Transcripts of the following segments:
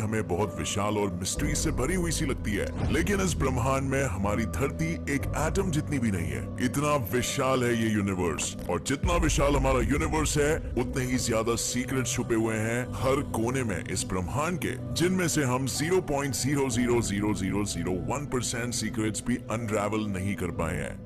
हमें बहुत विशाल और मिस्ट्री से भरी हुई सी लगती है, लेकिन इस ब्रह्मांड में हमारी धरती एक एटम जितनी भी नहीं है। इतना विशाल है ये यूनिवर्स, और जितना विशाल हमारा यूनिवर्स है उतने ही ज्यादा सीक्रेट छुपे हुए हैं हर कोने में इस ब्रह्मांड के, जिनमें से हम 0.0000001% सीक्रेट्स भी अनरावल नहीं कर पाए हैं।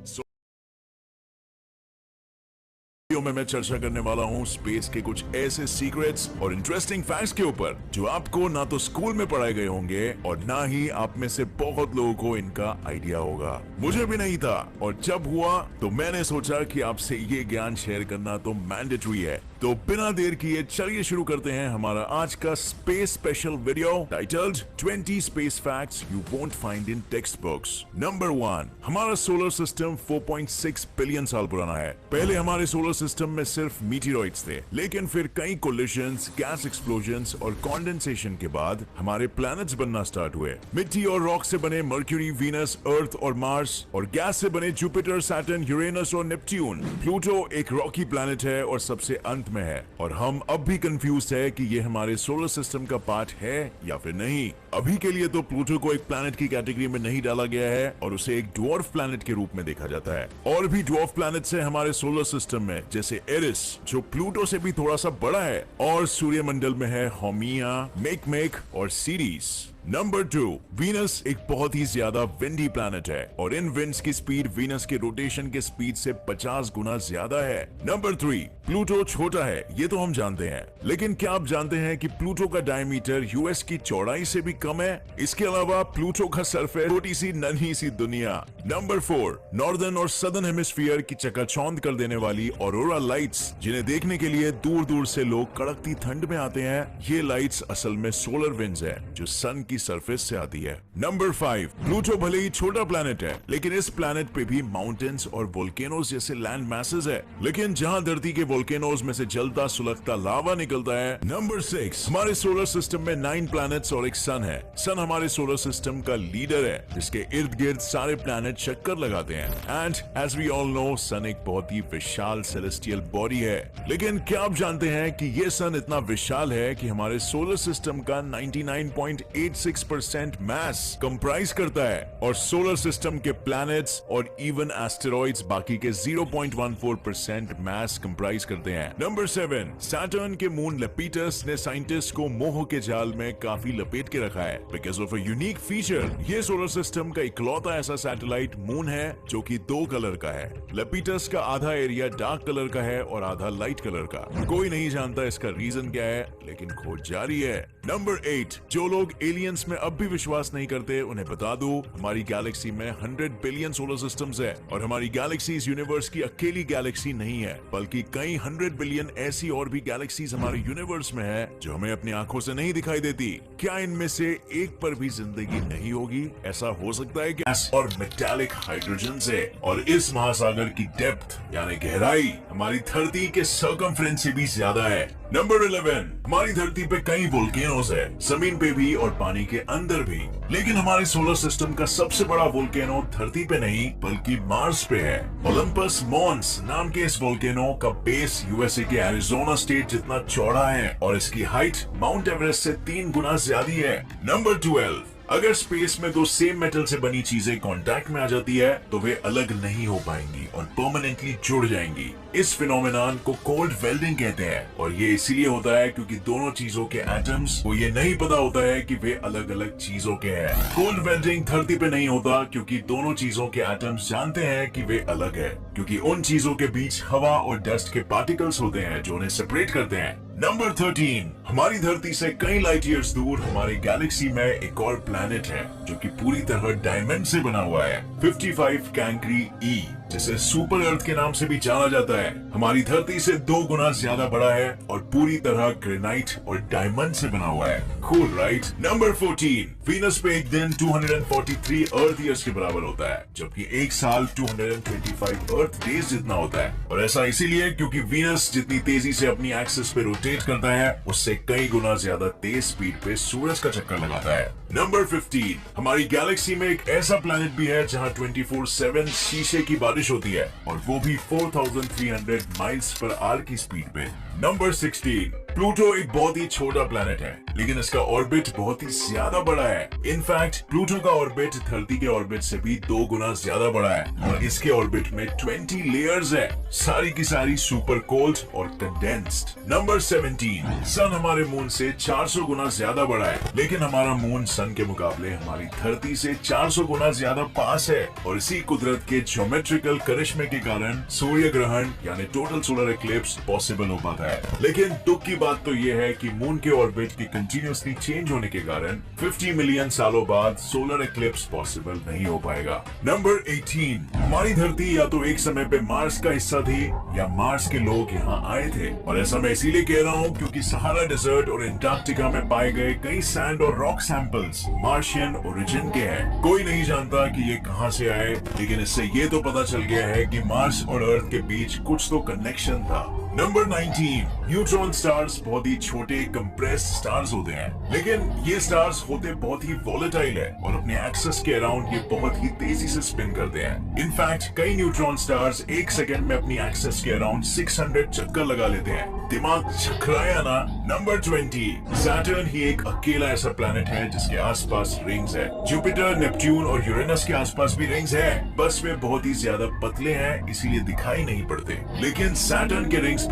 वीडियो में मैं चर्चा करने वाला हूं स्पेस के कुछ ऐसे सीक्रेट्स और इंटरेस्टिंग फैक्ट्स के ऊपर जो आपको ना तो स्कूल में पढ़ाए गए होंगे और ना ही आप में से बहुत लोगों को इनका आइडिया होगा। मुझे भी नहीं था, और जब हुआ तो मैंने सोचा कि आपसे ये ज्ञान शेयर करना तो मैंडेटरी है। तो बिना देर किए चलिए शुरू करते हैं हमारा आज का space special video titled 20 space facts you won't find in text books. Number 1, हमारा सोलर सिस्टम 4.6 बिलियन साल पुराना है। पहले हमारे सोलर सिस्टम में सिर्फ मीटियोइड्स थे, लेकिन फिर कई कोलिशंस, गैस एक्सप्लोजन्स और कंडेंसेशन के बाद हमारे प्लैनेट्स बनना स्टार्ट हुए। मिट्टी और रॉक से बने मर्क्यूरी, वीनस, अर्थ और मार्स, और गैस से बने जुपिटर, सैटर्न, यूरेनस और नेपट्यून। प्लूटो एक रॉकी प्लैनेट है और सबसे अंत में है, और हम अब भी कंफ्यूज है कि ये हमारे सोलर सिस्टम का पार्ट है या फिर नहीं। अभी के लिए तो प्लूटो को एक प्लैनेट की कैटेगरी में नहीं डाला गया है और उसे एक ड्वार्फ प्लैनेट के रूप में देखा जाता है। और भी ड्वार्फ प्लैनेट्स है हमारे सोलर सिस्टम में, जैसे एरिस जो प्लूटो से भी थोड़ा सा बड़ा है, और सूर्यमंडल में है होमिया, मेकमेक और सीरीज। नंबर 2, वीनस एक बहुत ही ज्यादा विंडी प्लैनेट है, और इन विंड्स की स्पीड वीनस के रोटेशन के स्पीड से 50 गुना ज्यादा है। नंबर 3, प्लूटो छोटा है, ये तो हम जानते हैं, लेकिन क्या आप जानते हैं कि प्लूटो का डायमीटर यूएस की चौड़ाई से भी कम है? इसके अलावा प्लूटो का सरफेस छोटी सी नन्ही सी दुनिया। नंबर 4, नॉर्दर्न और सदर्न हेमिस्फीयर की चकाचौंध कर देने वाली ऑरोरा लाइट्स, जिन्हें देखने के लिए दूर दूर से लोग कड़कती ठंड में आते हैं। ये लाइट्स असल में सोलर विंड्स है जो सन की सरफेस से आती है। नंबर 5, प्लूटो भले ही छोटा प्लैनेट है, लेकिन इस प्लैनेट पे भी माउंटेन्स और वोल्केनोज जैसे लैंड मैसेज है, लेकिन जहां धरती के वोल्केनोज में से जलता सुलगता लावा निकलता है। नंबर 6, हमारे सोलर सिस्टम में 9 प्लैनेट्स और एक सन है। सन हमारे सोलर सिस्टम का लीडर है, जिसके इर्द गिर्द सारे प्लैनेट चक्कर लगाते हैं। And as we all know, sun एक बहुत ही विशाल सेलेस्टियल बॉडी है। लेकिन क्या आप जानते हैं कि ये सन इतना विशाल है कि हमारे सोलर सिस्टम का 99.86% मास कंप्राइज करता है, और सोलर सिस्टम के प्लैनेट्स और इवन एस्टेरॉइड्स बाकी के 0.14% मास कंप्राइज करते हैं। नंबर 7, सैटर्न के मून लेपिटस ने साइंटिस्ट को मोह के जाल में काफी लपेट के रखा है because of a unique feature. ये सोलर सिस्टम का इकलौता ऐसा सैटेलाइट मून है जो कि 2 कलर का है। लेपिटस का आधा एरिया डार्क कलर का है और आधा लाइट कलर का। कोई नहीं जानता इसका रीजन क्या है, लेकिन खोज जारी है। नंबर 8, जो लोग एलियंस में अब भी विश्वास नहीं करते उन्हें बता दूं, हमारी गैलेक्सी में 100 बिलियन सोलर सिस्टम्स है, और हमारी गैलेक्सी इस यूनिवर्स की अकेली गैलेक्सी नहीं है, बल्कि कई 100 बिलियन ऐसी और भी गैलेक्सीज हमारे यूनिवर्स में है जो हमें अपनी आंखों से नहीं दिखाई देती। क्या इनमें से एक पर भी जिंदगी नहीं होगी? ऐसा हो सकता है गैस और मेटालिक हाइड्रोजन से। और इस महासागर की डेप्थ यानी गहराई हमारी धरती के सर्कमफ्रेंस से भी ज्यादा है। नंबर 11, हमारी धरती पे कई वोल्केनोज है, जमीन पे भी और पानी के अंदर भी, लेकिन हमारे सोलर सिस्टम का सबसे बड़ा वोल्केनो धरती पे नहीं बल्कि मार्स पे है। ओलंपस मॉन्स नाम के इस वोल्केनो का बेस यूएसए के एरिजोना स्टेट जितना चौड़ा है, और इसकी हाइट माउंट एवरेस्ट से 3 गुना ज्यादा है। नंबर 12, अगर स्पेस में 2 सेम मेटल से बनी चीजें कांटेक्ट में आ जाती है तो वे अलग नहीं हो पाएंगी और परमानेंटली जुड़ जाएंगी। इस फिनोमेनन को कोल्ड वेल्डिंग कहते हैं, और ये इसीलिए होता है क्योंकि दोनों चीजों के एटम्स को ये नहीं पता होता है कि वे अलग अलग चीजों के हैं। कोल्ड वेल्डिंग धरती पे नहीं होता क्योंकि दोनों चीजों के एटम्स जानते हैं कि वे अलग है, क्योंकि उन चीजों के बीच हवा और डस्ट के पार्टिकल्स होते हैं जो उन्हें सेपरेट करते हैं। नंबर 13, हमारी धरती से कई लाइट ईयर्स दूर हमारी गैलेक्सी में एक और प्लैनेट है जो कि पूरी तरह डायमंड से बना हुआ है। 55 कैंक्री ई, जिसे सुपर अर्थ के नाम से भी जाना जाता है, हमारी धरती से 2 गुना ज्यादा बड़ा है और पूरी तरह ग्रेनाइट और डायमंड से बना हुआ है। Cool right? नंबर 14, वीनस पे एक दिन 243 अर्थ ईयर्स के बराबर होता है, जबकि एक साल 225 अर्थ डेज जितना होता है। और ऐसा इसीलिए क्योंकि वीनस जितनी तेजी से अपनी एक्सिस पे रोटेट करता है, उससे कई गुना ज्यादा तेज स्पीड पे सूरज का चक्कर लगाता है। नंबर 15, हमारी गैलेक्सी में एक ऐसा प्लैनेट भी है जहां 24/7 शीशे की बारिश होती है, और वो भी 4300 माइल्स पर आवर की स्पीड पे। नंबर 16, प्लूटो एक बहुत ही छोटा प्लेनेट है, लेकिन इसका ऑर्बिट बहुत ही ज्यादा बड़ा है। इनफैक्ट प्लूटो का ऑर्बिट धरती के ऑर्बिट से भी 2 गुना ज्यादा बड़ा है और इसके ऑर्बिट में 20 लेयर्स है, सारी की सारी सुपर कोल्ड और कंडेंस्ड। नंबर 17, सन हमारे मून से 400 गुना ज्यादा बड़ा है, लेकिन हमारा मून सन के मुकाबले हमारी धरती से 400 गुना ज्यादा पास है और इसी कुदरत के ज्योमेट्रिकल करिश्मे के कारण सूर्य ग्रहण यानी टोटल सोलर एक्लिप्स पॉसिबल हो पाता है। लेकिन दुख की बात तो यह है कि मून के ऑर्बिट की कंटिन्यूअसली चेंज होने के कारण 50 मिलियन सालों बाद सोलर एक्लिप्स पॉसिबल नहीं हो पाएगा। नंबर 18, हमारी धरती या तो एक समय पे मार्स का हिस्सा थी या मार्स के लोग यहाँ आए थे, और ऐसा मैं इसीलिए कह रहा हूँ क्योंकि सहारा डेजर्ट और एंटार्क्टिका में पाए गए कई सैंड और रॉक सैंपल्स मार्शियन ओरिजिन के हैं। कोई नहीं जानता कि ये कहाँ से आए, लेकिन इससे ये तो पता चल गया है कि मार्स और अर्थ के बीच कुछ तो कनेक्शन था। नंबर 19, न्यूट्रॉन स्टार्स बहुत ही छोटे कंप्रेस्ड स्टार्स होते हैं, लेकिन ये स्टार्स होते बहुत ही वॉलेटाइल है और अपने एक्सिस के अराउंड ये बहुत ही तेजी से स्पिन करते हैं। इनफैक्ट कई न्यूट्रॉन स्टार्स एक सेकंड में अपनी एक्सिस के अराउंड 600 चक्कर लगा लेते हैं। दिमाग चकराया ना। नंबर 20, सैटर्न ही एक अकेला ऐसा प्लेनेट है जिसके आसपास रिंग्स है। जुपिटर, नेपट्यून और यूरेनस के आसपास भी रिंग्स है, बस वे बहुत ही ज्यादा पतले हैं इसीलिए दिखाई नहीं पड़ते, लेकिन सैटर्न के रिंग्स